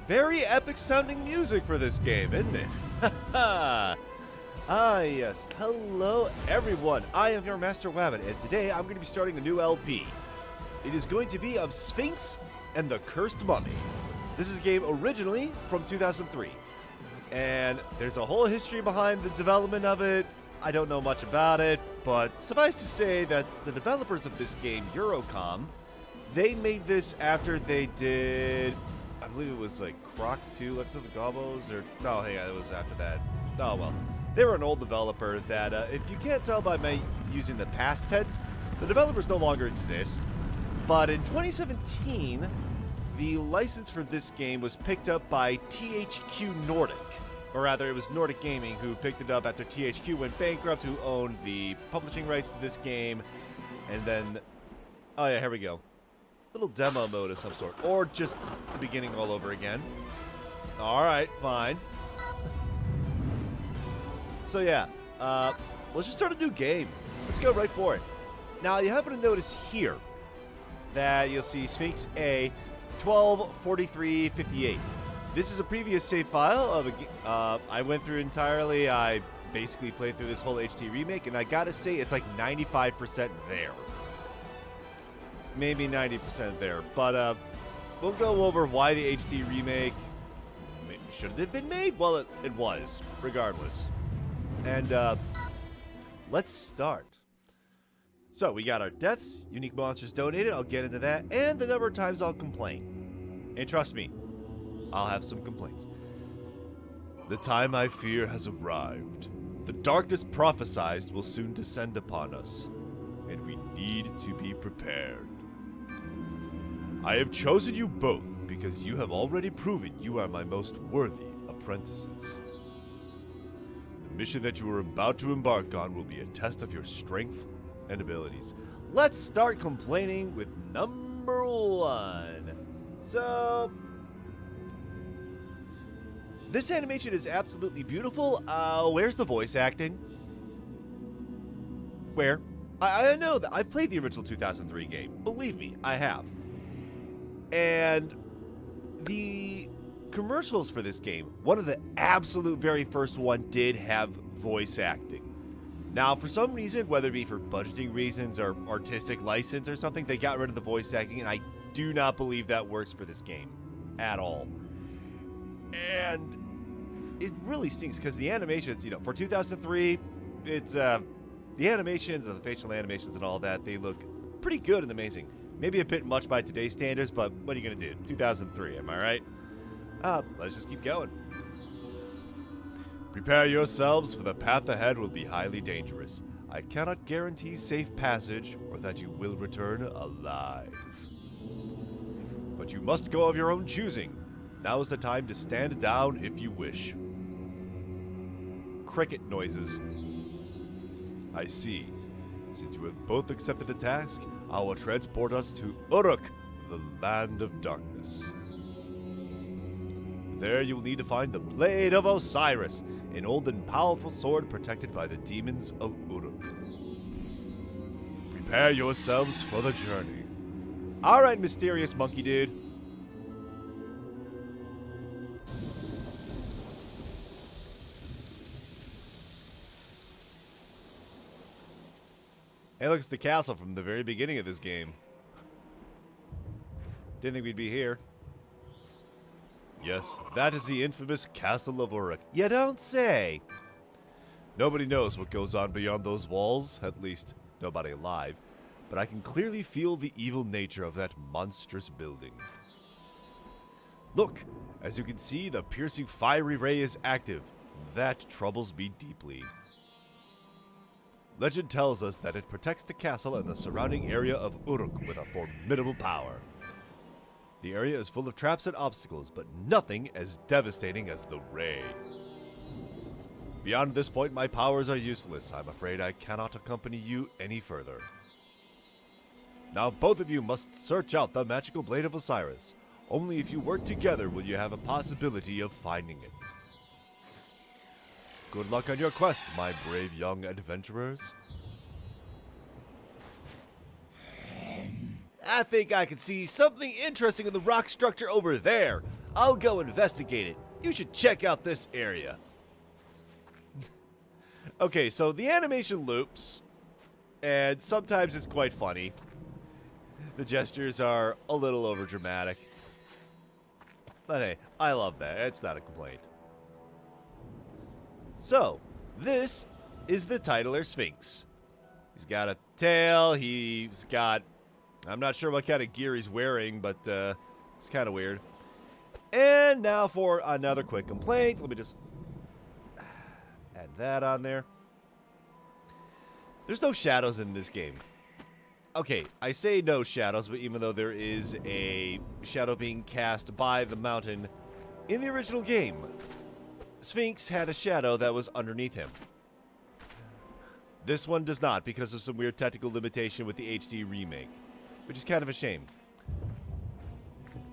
Very epic sounding music for this game, isn't it? Yes. Hello, everyone. I am your Master Wabbit, and today I'm going to be starting a new LP. It is going to be of Sphinx and the Cursed Mummy. This is a game originally from 2003. And there's a whole history behind the development of it. I don't know much about it, but suffice to say that the developers of this game, Eurocom, they made this after they did, I believe it was like Croc 2, Legends of the Gobos, or no, hang on, it was after that. Oh well, they were an old developer that, if you can't tell by me using the past tense, the developers no longer exist. But in 2017, the license for this game was picked up by THQ Nordic. Or rather, it was Nordic Gaming who picked it up after THQ went bankrupt, who owned the publishing rights to this game. And then, oh yeah, here we go. Little demo mode of some sort. Or just the beginning all over again. Alright, fine. So yeah, let's just start a new game. Let's go right for it. Now, you happen to notice here that you'll see Sphinx A 124358. This is a previous save file of a I went through entirely. I basically played through this whole HD remake, and I gotta say it's like 95% there. Maybe 90% there. But we'll go over why the HD remake should have been made. Well, it was, regardless. And let's start. So we got our deaths, unique monsters donated, I'll get into that, and the number of times I'll complain. And trust me, I'll have some complaints. The time I fear has arrived. The darkness prophesized will soon descend upon us, and we need to be prepared. I have chosen you both because you have already proven you are my most worthy apprentices. The mission that you are about to embark on will be a test of your strength and abilities. Let's start complaining with number one. So, this animation is absolutely beautiful. Where's the voice acting? Where? I know that I've played the original 2003 game. Believe me, I have. And the commercials for this game, one of the absolute very first one did have voice acting. Now, for some reason, whether it be for budgeting reasons or artistic license or something, they got rid of the voice acting, and I do not believe that works for this game at all. And it really stinks because the animations, you know, for 2003, it's the animations and the facial animations and all that, they look pretty good and amazing. Maybe a bit much by today's standards, but what are you going to do? 2003, am I right? Let's just keep going. Prepare yourselves, for the path ahead will be highly dangerous. I cannot guarantee safe passage or that you will return alive. But you must go of your own choosing. Now is the time to stand down if you wish. Cricket noises. I see. Since you have both accepted the task, I will transport us to Uruk, the land of darkness. There you will need to find the Blade of Osiris, an old and powerful sword protected by the demons of Uruk. Prepare yourselves for the journey. Alright, mysterious monkey dude. Hey, look, it's the castle from the very beginning of this game. Didn't think we'd be here. Yes, that is the infamous Castle of Uruk. You don't say. Nobody knows what goes on beyond those walls, at least nobody alive, but I can clearly feel the evil nature of that monstrous building. Look, as you can see, the piercing fiery ray is active. That troubles me deeply. Legend tells us that it protects the castle and the surrounding area of Uruk with a formidable power. The area is full of traps and obstacles, but nothing as devastating as the ray. Beyond this point, my powers are useless. I'm afraid I cannot accompany you any further. Now both of you must search out the magical Blade of Osiris. Only if you work together will you have a possibility of finding it. Good luck on your quest, my brave young adventurers. I think I can see something interesting in the rock structure over there. I'll go investigate it. You should check out this area. Okay, so the animation loops, and sometimes it's quite funny. The gestures are a little overdramatic. But hey, I love that. It's not a complaint. So, this is the titular Sphinx. He's got a tail. He's got... I'm not sure what kind of gear he's wearing, but it's kind of weird. And now for another quick complaint. Let me just add that on there. There's no shadows in this game. Okay, I say no shadows, but even though there is a shadow being cast by the mountain in the original game, Sphinx had a shadow that was underneath him. This one does not because of some weird technical limitation with the HD remake, which is kind of a shame.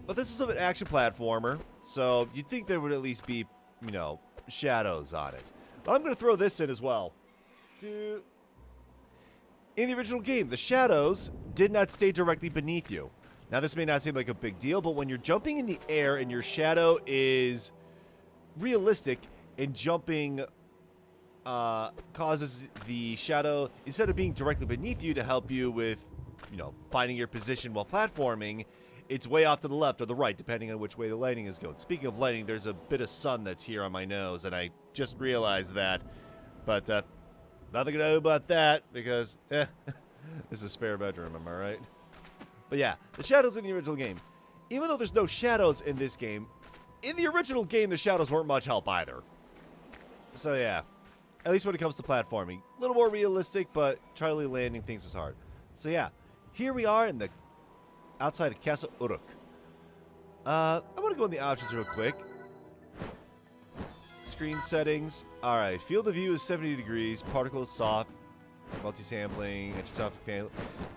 But this is an action platformer, so you'd think there would at least be, you know, shadows on it. But I'm going to throw this in as well. In the original game, the shadows did not stay directly beneath you. Now, this may not seem like a big deal, but when you're jumping in the air and your shadow is realistic and jumping causes the shadow, instead of being directly beneath you to help you with, you know, finding your position while platforming, it's way off to the left or the right, depending on which way the lighting is going. Speaking of lighting, there's a bit of sun that's here on my nose, and I just realized that. But nothing to know about that because, this is a spare bedroom, am I right? But yeah, the shadows in the original game. Even though there's no shadows in this game, in the original game, the shadows weren't much help either. So yeah, at least when it comes to platforming. A little more realistic, but Charlie landing things was hard. So yeah, here we are in the outside of Castle Uruk. I want to go in the options real quick. Screen settings. Alright, field of view is 70 degrees. Particle is soft. Multi-sampling. Isotopic fan.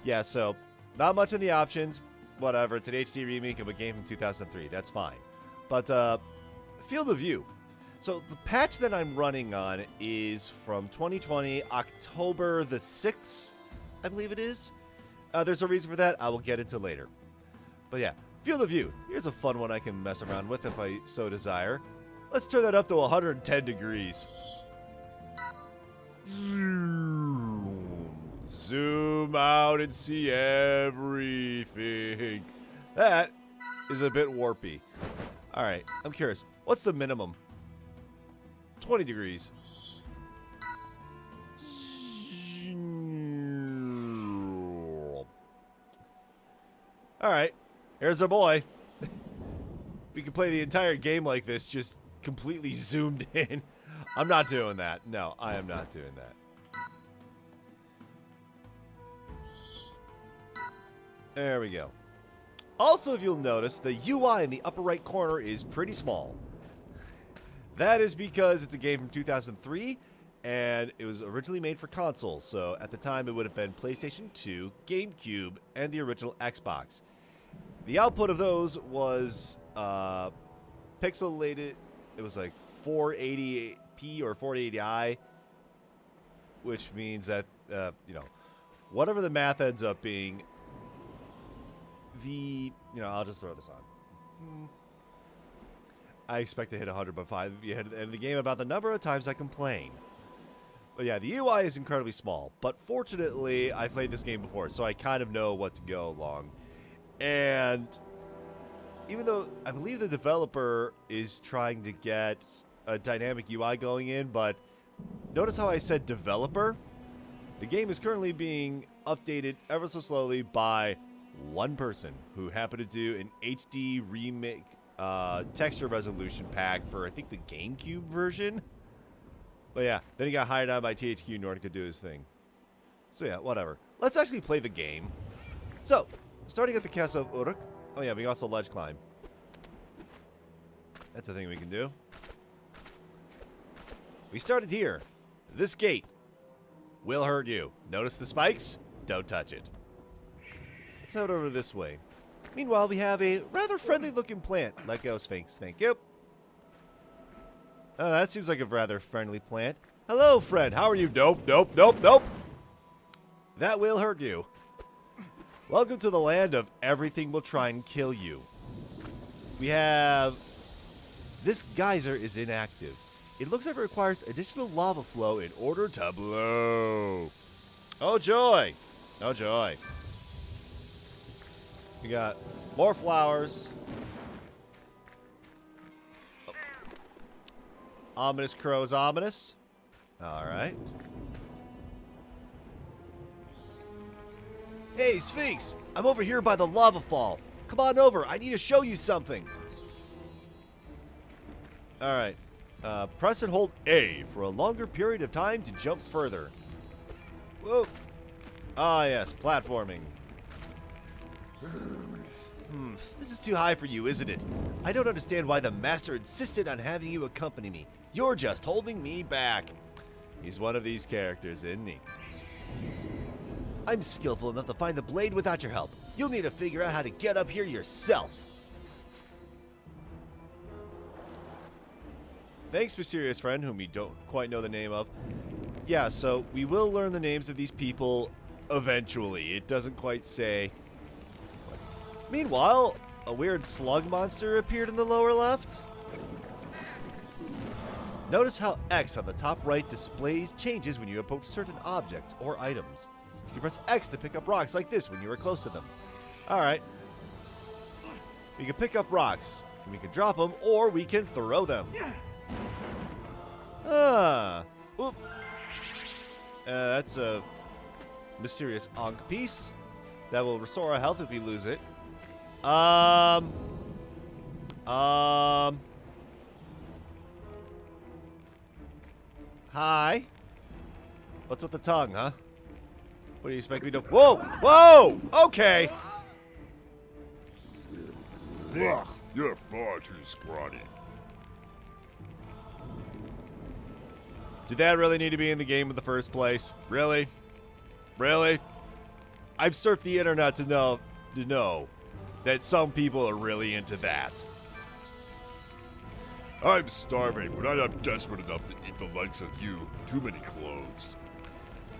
Yeah, so not much in the options. Whatever. It's an HD remake of a game from 2003. That's fine. But field of view. So the patch that I'm running on is from 2020, October the 6th, I believe it is. There's a reason for that. I will get into later. But yeah, field of view. Here's a fun one I can mess around with if I so desire. Let's turn that up to 110 degrees. Zoom out and see everything. That is a bit warpy. All right, I'm curious. What's the minimum? 20 degrees. All right, here's our boy. We can play the entire game like this, just completely zoomed in. I'm not doing that. No, I am not doing that. There we go. Also, if you'll notice, the UI in the upper right corner is pretty small. That is because it's a game from 2003, and it was originally made for consoles. So at the time, it would have been PlayStation 2, GameCube, and the original Xbox. The output of those was pixelated. It was like 480p or 480i, which means that, you know, whatever the math ends up being, I'll just throw this on. I expect to hit 100 by the end of the game about the number of times I complain. But yeah, the UI is incredibly small. But fortunately, I played this game before, so I kind of know what to go along. And even though I believe the developer is trying to get a dynamic UI going in, but notice how I said developer? The game is currently being updated ever so slowly by one person who happened to do an HD remake texture resolution pack for, I think, the GameCube version. But yeah, then he got hired on by THQ in order to do his thing. So yeah, whatever. Let's actually play the game. So, starting at the Castle of Uruk. Oh yeah, we can also ledge climb. That's a thing we can do. We started here. This gate will hurt you. Notice the spikes? Don't touch it. Let's head over this way. Meanwhile, we have a rather friendly-looking plant. Let go, Sphinx. Thank you. Oh, that seems like a rather friendly plant. Hello, friend. How are you? Nope, nope, nope, nope. That will hurt you. Welcome to the land of everything will try and kill you. We have This geyser is inactive. It looks like it requires additional lava flow in order to blow. Oh joy! Oh joy. We got more flowers. Oh. Ominous crows, ominous. Alright. Hey, Sphinx! I'm over here by the lava fall. Come on over. I need to show you something. Alright. Press and hold A for a longer period of time to jump further. Whoa. Ah, yes. Platforming. This is too high for you, isn't it? I don't understand why the master insisted on having you accompany me. You're just holding me back. He's one of these characters, isn't he? I'm skillful enough to find the blade without your help. You'll need to figure out how to get up here yourself. Thanks, mysterious friend, whom we don't quite know the name of. Yeah, so we will learn the names of these people eventually. It doesn't quite say. Meanwhile, a weird slug monster appeared in the lower left. Notice how X on the top right displays changes when you approach certain objects or items. You can press X to pick up rocks like this when you are close to them. Alright. We can pick up rocks. We can drop them, or we can throw them. Oop. That's a mysterious Ankh piece that will restore our health if we lose it. Hi. What's with the tongue, huh? What do you expect me to? Whoa! Whoa! Okay. Ugh, you're far too scrawny. Did that really need to be in the game in the first place? Really? Really? I've surfed the internet to know that some people are really into that. I'm starving, but I'm not desperate enough to eat the likes of you. Too many cloves.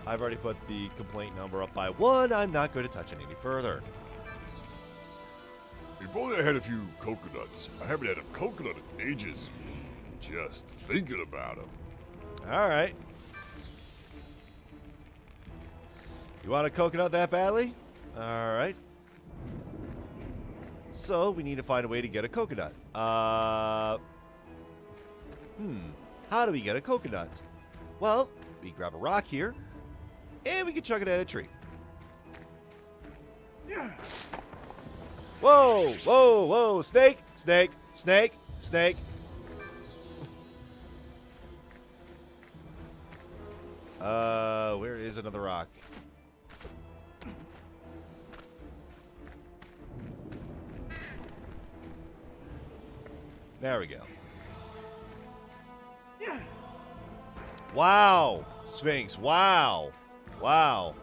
I've already put the complaint number up by 1. I'm not going to touch it any further. If only I had a few coconuts. I haven't had a coconut in ages. Just thinking about them. Alright. You want a coconut that badly? Alright. So, we need to find a way to get a coconut. How do we get a coconut? Well, we grab a rock here, and we can chuck it at a tree. Whoa, whoa, whoa, snake, snake, snake, snake. Where is another rock? There we go. Wow, Sphinx, wow. Wow.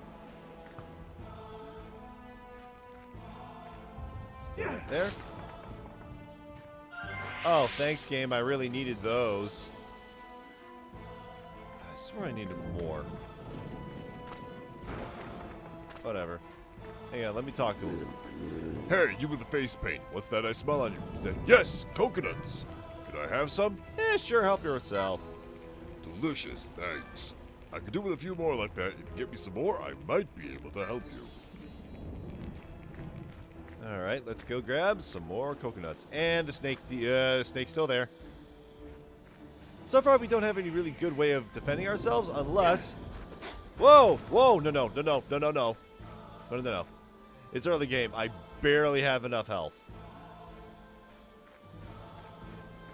Stay right there. Oh, thanks, game. I really needed those. I swear I needed more. Whatever. Hang on, let me talk to him. Hey, you with the face paint. What's that I smell on you? He said, yes, coconuts. Can I have some? Sure, help yourself. Delicious, thanks. I could do with a few more like that. If you get me some more, I might be able to help you. Alright, let's go grab some more coconuts. And the snake's still there. So far, we don't have any really good way of defending ourselves unless... Whoa! Whoa! No, no, no, no, no, no, no. No, no, no. It's early game. I barely have enough health.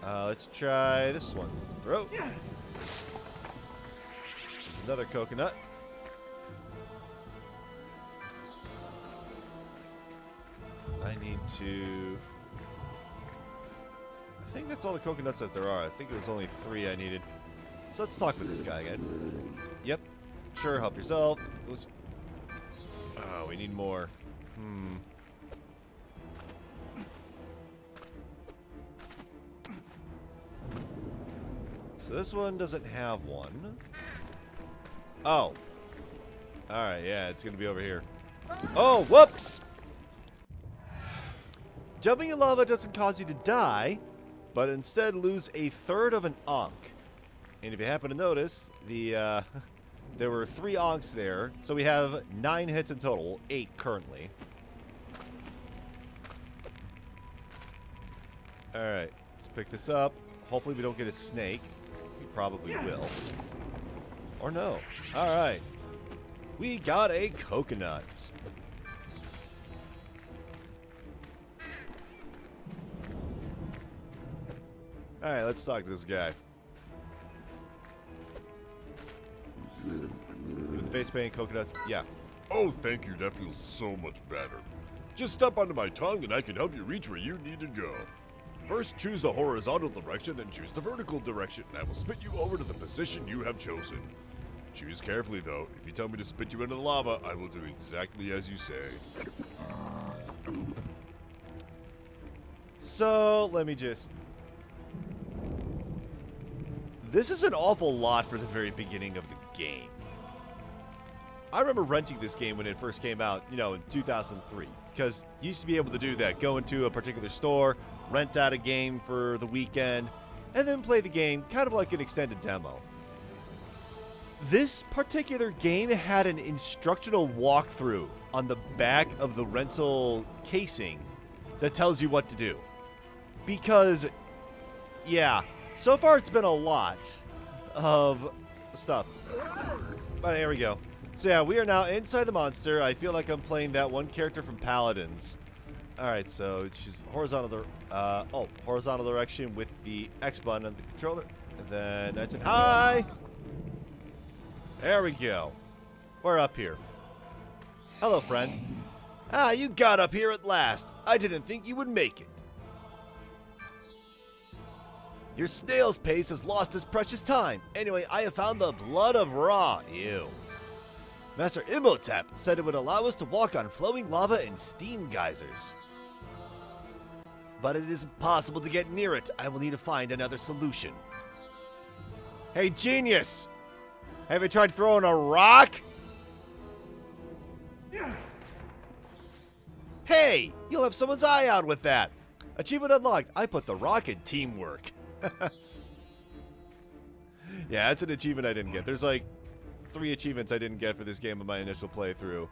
Let's try this one. Throw. There's another coconut. I need to... I think that's all the coconuts that there are. I think it was only 3 I needed. So let's talk with this guy again. Yep. Sure, help yourself. Oh, we need more. So this one doesn't have one. Oh. Alright, yeah, it's going to be over here. Oh, whoops! Jumping in lava doesn't cause you to die. but instead lose a third of an Ankh. And if you happen to notice, the there were 3 Ankhs there, so we have 9 hits in total, 8 currently. Alright, let's pick this up. Hopefully we don't get a snake. We probably will. Or no. Alright. We got a coconut. Alright, let's talk to this guy. With the face paint, coconuts, yeah. Oh, thank you. That feels so much better. Just step onto my tongue and I can help you reach where you need to go. First, choose the horizontal direction, then choose the vertical direction, and I will spit you over to the position you have chosen. Choose carefully, though. If you tell me to spit you into the lava, I will do exactly as you say. So, let me just... This is an awful lot for the very beginning of the game. I remember renting this game when it first came out, you know, in 2003. Because you used to be able to do that. Go into a particular store, rent out a game for the weekend, and then play the game kind of like an extended demo. This particular game had an instructional walkthrough on the back of the rental casing that tells you what to do. Because, yeah, so far it's been a lot of stuff. But here we go. So yeah, we are now inside the monster. I feel like I'm playing that one character from Paladins. Alright, so she's horizontal, horizontal direction with the X button on the controller. And then I said, hi! There we go. We're up here. Hello, friend. Ah, you got up here at last. I didn't think you would make it. Your snail's pace has lost its precious time. Anyway, I have found the blood of Ra. Ew. Master Imhotep said it would allow us to walk on flowing lava and steam geysers. But it is impossible to get near it. I will need to find another solution. Hey, genius! Have you tried throwing a rock? Hey! You'll have someone's eye out with that. Achievement unlocked. I put the rock in teamwork. Yeah, that's an achievement I didn't get. There's like 3 achievements I didn't get for this game in my initial playthrough.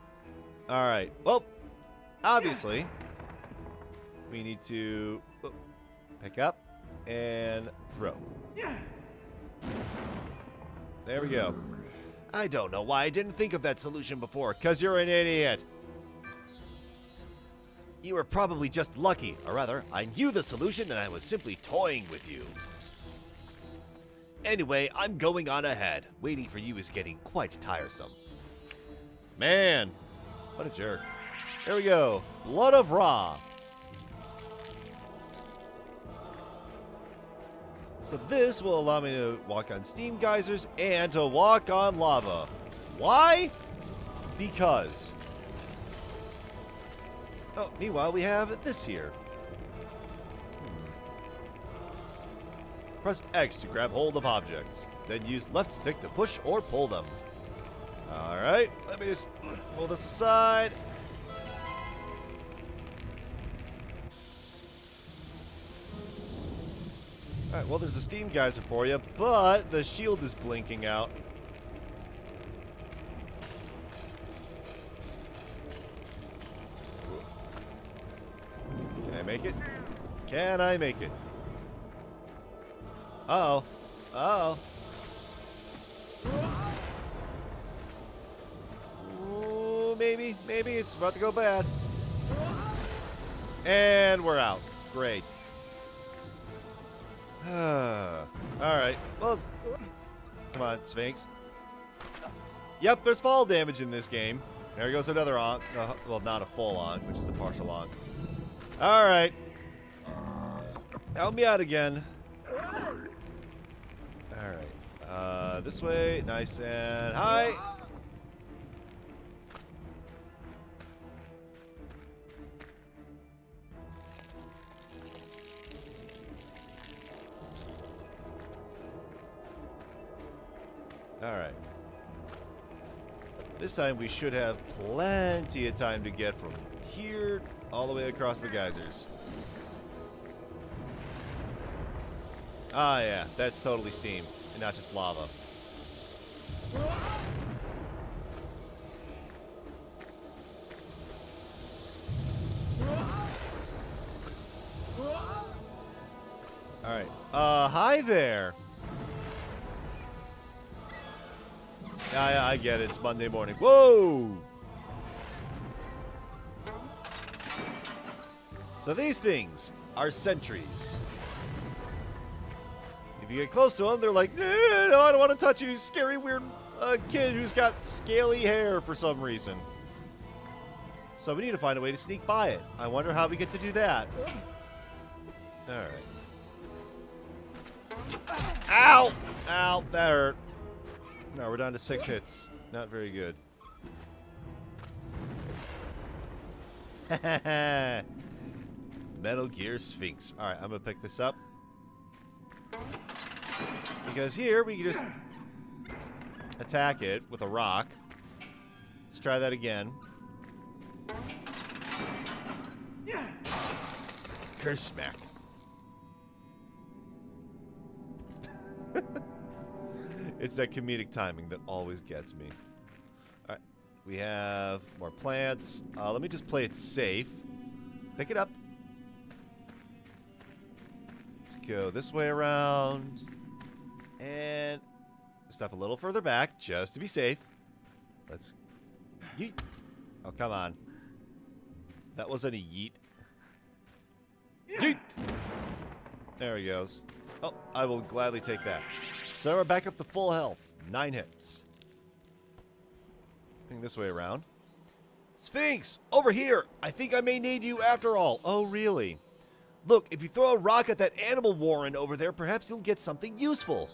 Alright. Well, obviously, we need to pick up and throw. There we go. I don't know why I didn't think of that solution before, because you're an idiot. You were probably just lucky, or rather, I knew the solution and I was simply toying with you. Anyway, I'm going on ahead. Waiting for you is getting quite tiresome. Man, what a jerk. Here we go. Blood of Ra. So this will allow me to walk on steam geysers and to walk on lava. Why? Because. Oh, meanwhile, we have this here. Press X to grab hold of objects. Then use left stick to push or pull them. Alright, let me just pull this aside. Alright, well, there's a steam geyser for you, but the shield is blinking out. Can I make it? Can I make it? Uh-oh. Uh-oh. Ooh, maybe it's about to go bad. And we're out. Great. Alright. Well, come on, Sphinx. Yep, there's fall damage in this game. There goes another Ankh. Well, not a full Ankh, which is a partial Ankh. Alright. Help me out again. Alright. This way. Nice and high. Alright. This time we should have plenty of time to get from here all the way across the geysers. Ah, yeah, that's totally steam, and not just lava. Alright. Hi there. Yeah, I get it. It's Monday morning. Whoa! So these things are sentries. If you get close to them, they're like, no, I don't want to touch you, scary, weird kid who's got scaly hair for some reason. So we need to find a way to sneak by it. I wonder how we get to do that. Alright. Ow! Ow, that hurt. No, we're down to 6 hits. Not very good. Metal Gear Sphinx. Alright, I'm gonna pick this up. Because here we can just attack it with a rock. Let's try that again. Curse smack. It's that comedic timing that always gets me. Alright, we have more plants. Let me just play it safe. Pick it up. Let's go this way around. And step a little further back, just to be safe. Let's yeet. Oh, come on. That wasn't a yeet. Yeet! There he goes. Oh, I will gladly take that. So we're back up to full health. 9 hits. Bring this way around. Sphinx! Over here! I think I may need you after all. Oh, really? Look, if you throw a rock at that animal warren over there, perhaps you'll get something useful.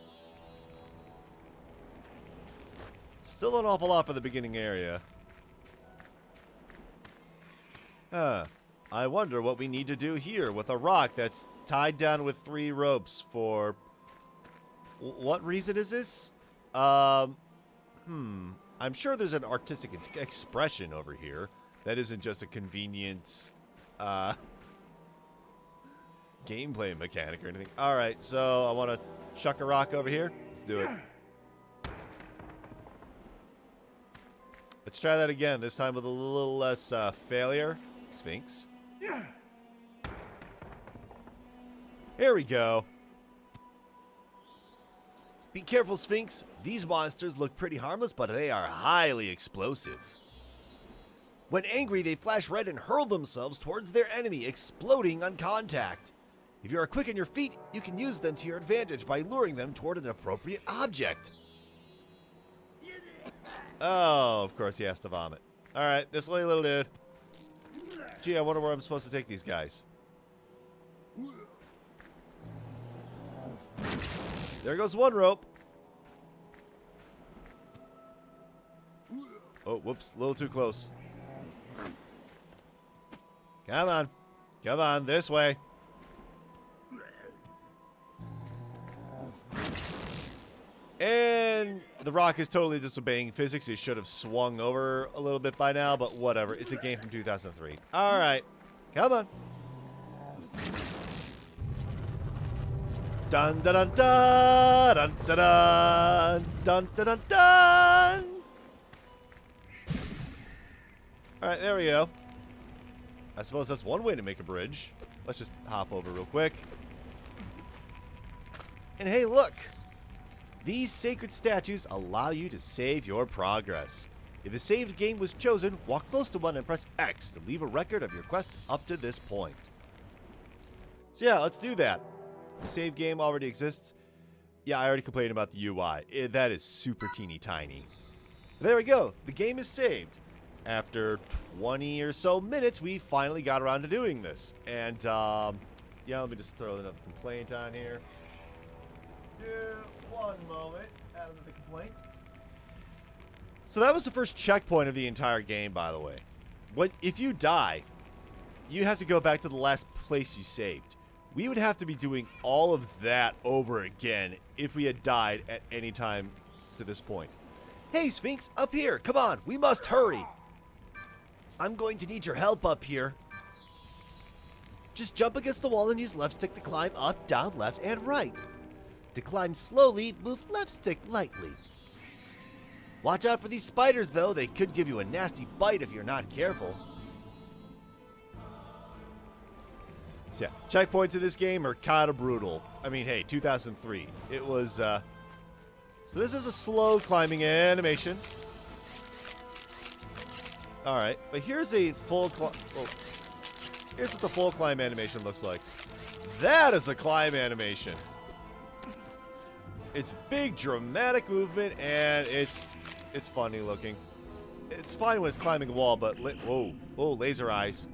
Still an awful lot for the beginning area. I wonder what we need to do here with a rock that's tied down with 3 ropes for... What reason is this? I'm sure there's an artistic expression over here that isn't just a convenient gameplay mechanic or anything. Alright, so I want to chuck a rock over here. Let's do it. Let's try that again, this time with a little less failure. Sphinx. Here we go. Be careful, Sphinx. These monsters look pretty harmless, but they are highly explosive. When angry, they flash red and hurl themselves towards their enemy, exploding on contact. If you are quick on your feet, you can use them to your advantage by luring them toward an appropriate object. Oh, of course he has to vomit. Alright, this little dude. Gee, I wonder where I'm supposed to take these guys. There goes one rope. Oh, whoops, a little too close. Come on. Come on, this way. And the rock is totally disobeying physics. It should have swung over a little bit by now, but whatever. It's a game from 2003. All right. Come on. Dun dun dun dun dun dun dun dun dun dun. All right, there we go. I suppose that's one way to make a bridge. Let's just hop over real quick. And hey, look. These sacred statues allow you to save your progress. If a saved game was chosen, walk close to one and press X to leave a record of your quest up to this point. So yeah, let's do that. The save game already exists. Yeah, I already complained about the UI. That is super teeny tiny. There we go. The game is saved. After 20 or so minutes, we finally got around to doing this. And, yeah, let me just throw another complaint on here. One moment out of the complaint. So that was the first checkpoint of the entire game, by the way. If you die, you have to go back to the last place you saved. We would have to be doing all of that over again if we had died at any time to this point. Hey, Sphinx, up here. Come on, we must hurry. I'm going to need your help up here. Just jump against the wall and use left stick to climb up, down, left, and right. To climb slowly, move left stick lightly. Watch out for these spiders, though. They could give you a nasty bite if you're not careful. So yeah, checkpoints in this game are kind of brutal. I mean, hey, 2003. It was, So this is a slow climbing animation. Alright, but here's a full here's what the full climb animation looks like. That is a climb animation. It's big, dramatic movement, and it's funny looking. It's fine when it's climbing a wall, but whoa, laser eyes.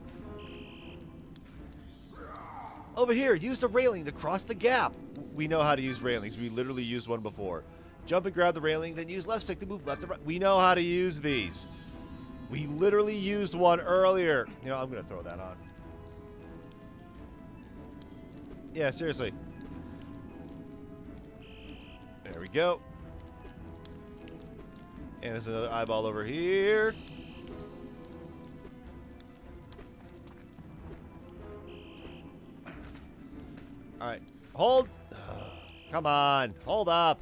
Over here, use the railing to cross the gap. We know how to use railings. We literally used one before. Jump and grab the railing, then use left stick to move left to right. We know how to use these. We literally used one earlier. You know, I'm going to throw that on. Yeah, seriously. There we go. And there's another eyeball over here. Alright. Hold. Come on. Hold up.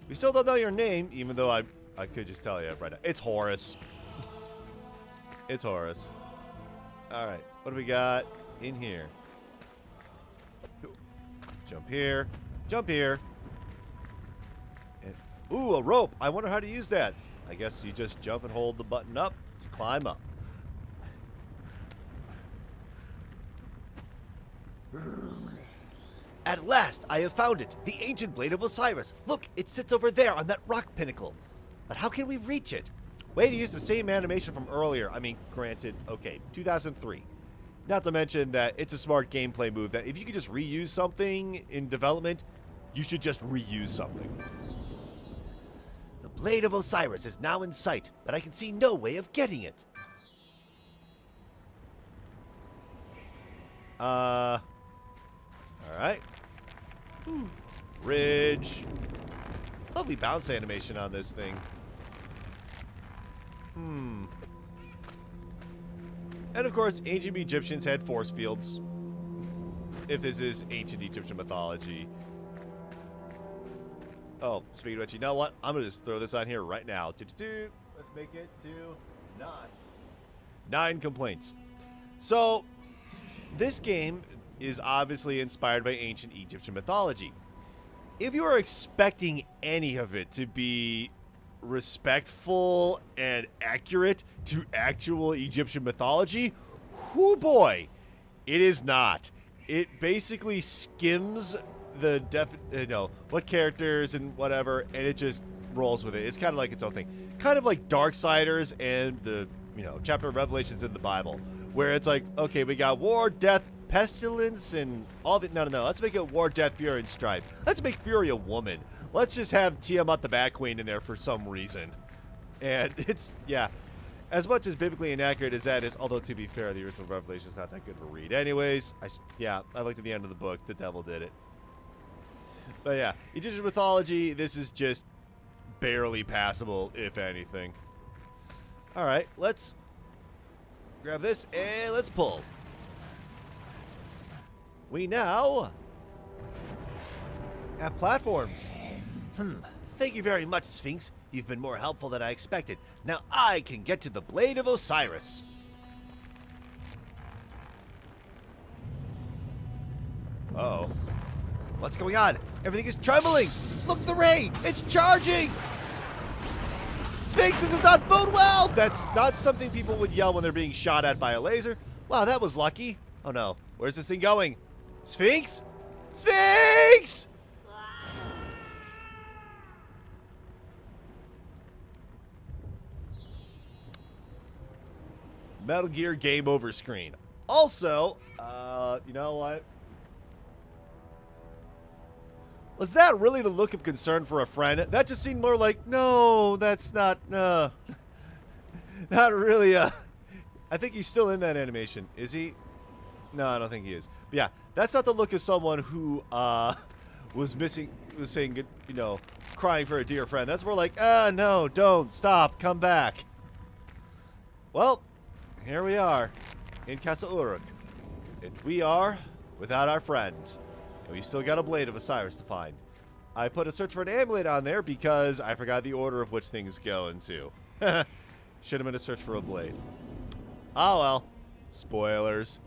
We still don't know your name, even though I could just tell you right now. It's Horace. It's Horace. Alright. What do we got in here? Jump here. Jump here. And, ooh, a rope. I wonder how to use that. I guess you just jump and hold the button up to climb up. At last, I have found it. The ancient blade of Osiris. Look, it sits over there on that rock pinnacle. But how can we reach it? Way to use the same animation from earlier. I mean, granted, okay, 2003. Not to mention that it's a smart gameplay move that if you could just reuse something in development, you should just reuse something. The blade of Osiris is now in sight, but I can see no way of getting it. Alright. Ridge. Lovely bounce animation on this thing. And of course, ancient Egyptians had force fields. If this is ancient Egyptian mythology. Oh, speaking of which, you know what? I'm going to just throw this on here right now. Let's make it to 9. 9 complaints. So, this game is obviously inspired by ancient Egyptian mythology. If you are expecting any of it to be respectful and accurate to actual Egyptian mythology, whoo boy, it is not. It basically skims the what characters and whatever, and it just rolls with it. It's kind of like its own thing. Kind of like Darksiders and the, chapter of Revelations in the Bible, where it's like, okay, we got war, death, pestilence, and all the... No. Let's make it war, death, fury, and strife. Let's make Fury a woman. Let's just have Tiamat the Bat Queen in there for some reason. And it's, yeah, as much as biblically inaccurate as that is, although to be fair, the original Revelation is not that good of a read. Anyways, I looked at the end of the book. The devil did it. But yeah, Egyptian mythology, this is just barely passable, if anything. Alright, let's grab this and let's pull. We now have platforms. Thank you very much, Sphinx. You've been more helpful than I expected. Now I can get to the Blade of Osiris. Uh-oh. What's going on? Everything is trembling. Look, the ray. It's charging. Sphinx, this does not bode well. That's not something people would yell when they're being shot at by a laser. Wow, that was lucky. Oh, no. Where's this thing going? Sphinx? Sphinx! Metal Gear game over screen. Also, you know what? Was that really the look of concern for a friend? That just seemed more like, no, that's not, not really, I think he's still in that animation. Is he? No, I don't think he is. But yeah, that's not the look of someone who, was saying, crying for a dear friend. That's more like, no, don't, stop, come back. Well, here we are in Castle Uruk, and we are without our friend. And we still got a Blade of Osiris to find. I put a search for an amulet on there because I forgot the order of which things go into. Should have been a search for a blade. Oh well. Spoilers.